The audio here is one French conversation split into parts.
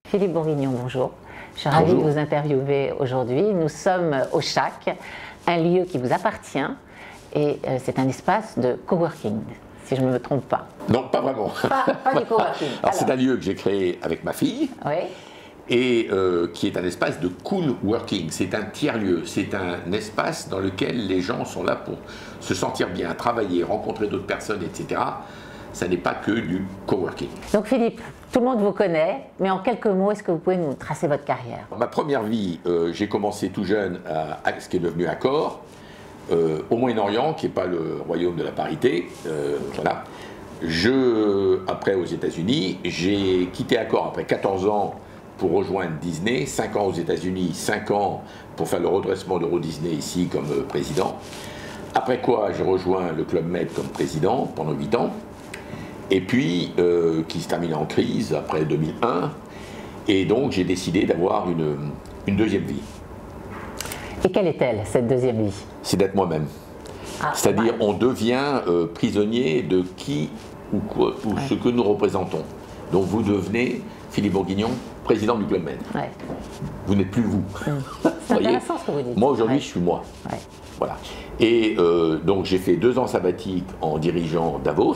Philippe Bourguignon, bonjour. Je suis ravie de vous interviewer aujourd'hui. Nous sommes au Shack, un lieu qui vous appartient et c'est un espace de coworking, si je ne me trompe pas. Non, pas vraiment. Pas du coworking. Alors c'est un lieu que j'ai créé avec ma fille. Oui. Et qui est un espace de cool working. C'est un tiers-lieu, c'est un espace dans lequel les gens sont là pour se sentir bien, travailler, rencontrer d'autres personnes, etc. Ça n'est pas que du coworking. Donc Philippe, tout le monde vous connaît, mais en quelques mots, est-ce que vous pouvez nous tracer votre carrière? Ma première vie, j'ai commencé tout jeune à ce qui est devenu Accor, au Moyen-Orient, qui n'est pas le royaume de la parité. Voilà. Après aux États-Unis, j'ai quitté Accor après 14 ans pour rejoindre Disney, 5 ans aux États-Unis, 5 ans pour faire le redressement d'Euro Disney ici comme président. Après quoi, j'ai rejoint le Club Med comme président pendant 8 ans, et puis qui se termine en crise après 2001, et donc j'ai décidé d'avoir une deuxième vie. Et quelle est-elle, cette deuxième vie? C'est d'être moi-même. C'est-à-dire, on devient prisonnier de qui ou quoi, ou ce que nous représentons. Donc vous devenez, Philippe Bourguignon, président du Club Med. Ouais. Vous n'êtes plus vous. C'est intéressant ce que vous dites. Moi aujourd'hui je suis moi. Ouais. Voilà. Et donc j'ai fait 2 ans sabbatiques en dirigeant Davos,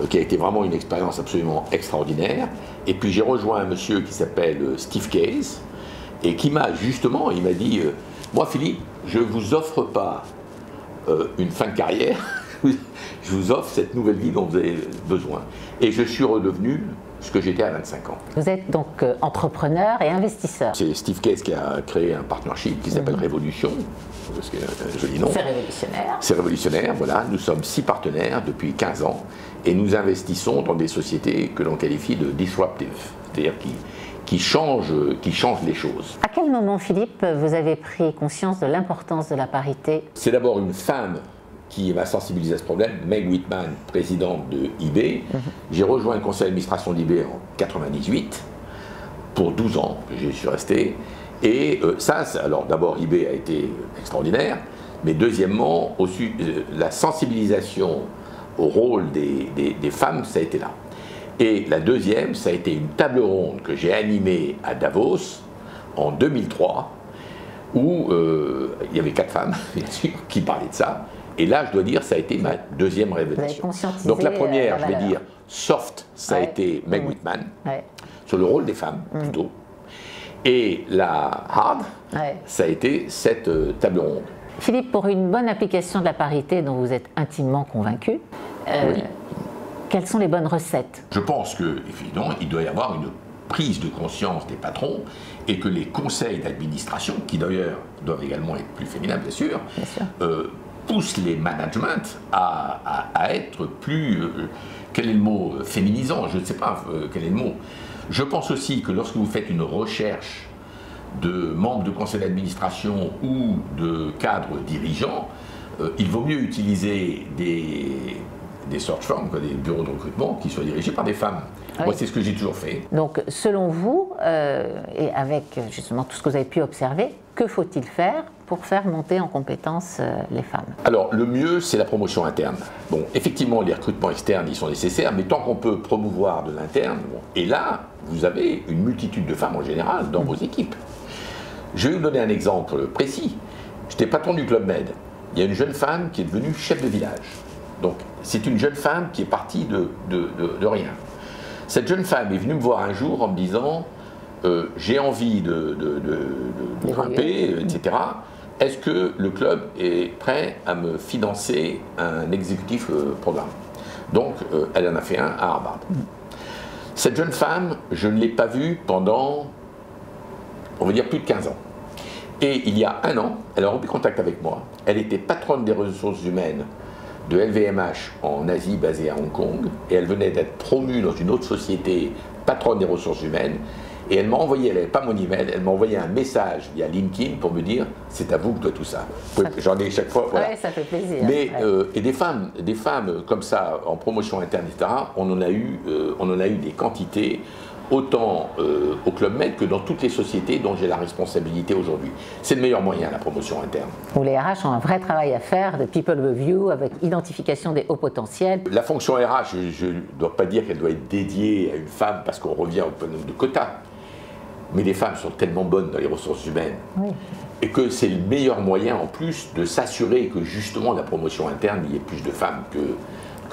qui a été vraiment une expérience absolument extraordinaire. Et puis j'ai rejoint un monsieur qui s'appelle Steve Case, et qui m'a justement, il m'a dit, moi Philippe, je ne vous offre pas une fin de carrière, je vous offre cette nouvelle vie dont vous avez besoin. Et je suis redevenu ce que j'étais à 25 ans. Vous êtes donc entrepreneur et investisseur. C'est Steve Case qui a créé un partnership qui s'appelle Révolution, parce que un joli nom. C'est révolutionnaire. C'est révolutionnaire, voilà. Nous sommes 6 partenaires depuis 15 ans et nous investissons dans des sociétés que l'on qualifie de disruptive, c'est-à-dire qui changent les choses. À quel moment, Philippe, vous avez pris conscience de l'importance de la parité? C'est d'abord une femme qui m'a sensibilisé à ce problème, Meg Whitman, présidente de eBay. J'ai rejoint le conseil d'administration d'eBay en 98, pour 12 ans, j'y suis resté. Et alors d'abord eBay a été extraordinaire, mais deuxièmement, aussi, la sensibilisation au rôle des femmes, ça a été là. Et la deuxième, ça a été une table ronde que j'ai animée à Davos en 2003, où il y avait 4 femmes, bien sûr, qui parlaient de ça. Et là, je dois dire, ça a été ma deuxième révélation. Donc la première, je vais dire, soft, ça a été Meg Whitman, sur le rôle des femmes, plutôt. Et la hard, ça a été cette table ronde. Philippe, pour une bonne application de la parité dont vous êtes intimement convaincu, quelles sont les bonnes recettes? Je pense qu'évidemment, il doit y avoir une prise de conscience des patrons et que les conseils d'administration, qui d'ailleurs doivent également être plus féminins, bien sûr, poussent les managements à être plus, quel est le mot, féminisant, je ne sais pas quel est le mot. Je pense aussi que lorsque vous faites une recherche de membres de conseil d'administration ou de cadres dirigeants, il vaut mieux utiliser des search firms, des bureaux de recrutement qui soient dirigés par des femmes. Moi, c'est ce que j'ai toujours fait. Donc, selon vous, et avec justement tout ce que vous avez pu observer, que faut-il faire pour faire monter en compétence les femmes? Alors, le mieux, c'est la promotion interne. Bon, effectivement, les recrutements externes, ils sont nécessaires, mais tant qu'on peut promouvoir de l'interne, et là, vous avez une multitude de femmes en général dans vos équipes. Je vais vous donner un exemple précis. J'étais patron du Club Med. Il y a une jeune femme qui est devenue chef de village. Donc, c'est une jeune femme qui est partie de rien. Cette jeune femme est venue me voir un jour en me disant j'ai envie de grimper, etc. Est-ce que le club est prêt à me financer un exécutif programme? Donc, elle en a fait un à Harvard. Cette jeune femme, je ne l'ai pas vue pendant, on va dire, plus de 15 ans. Et il y a 1 an, elle a repris contact avec moi. Elle était patronne des ressources humaines de LVMH en Asie, basée à Hong Kong, et elle venait d'être promue dans une autre société, patronne des ressources humaines, et elle m'a envoyé, elle n'avait pas mon email, elle m'a envoyé un message via LinkedIn pour me dire « c'est à vous que doit tout ça ». J'en ai chaque fois. Voilà. Oui, ça fait plaisir. Mais, et des femmes comme ça, en promotion interne, etc., on en a eu des quantités, autant au Club Med que dans toutes les sociétés dont j'ai la responsabilité aujourd'hui. C'est le meilleur moyen, la promotion interne. Où les RH ont un vrai travail à faire de people review avec identification des hauts potentiels. La fonction RH, je ne dois pas dire qu'elle doit être dédiée à une femme parce qu'on revient au nombre de quotas. mais les femmes sont tellement bonnes dans les ressources humaines, Oui. et que c'est le meilleur moyen en plus de s'assurer que justement la promotion interne, il y ait plus de femmes que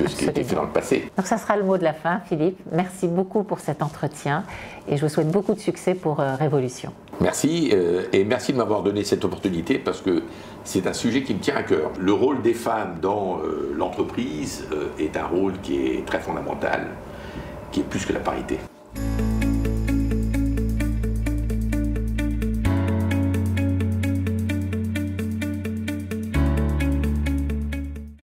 ce qui a été fait dans le passé. Donc ça sera le mot de la fin, Philippe. Merci beaucoup pour cet entretien et je vous souhaite beaucoup de succès pour Révolution. Merci et merci de m'avoir donné cette opportunité parce que c'est un sujet qui me tient à cœur. Le rôle des femmes dans l'entreprise est un rôle qui est très fondamental, qui est plus que la parité.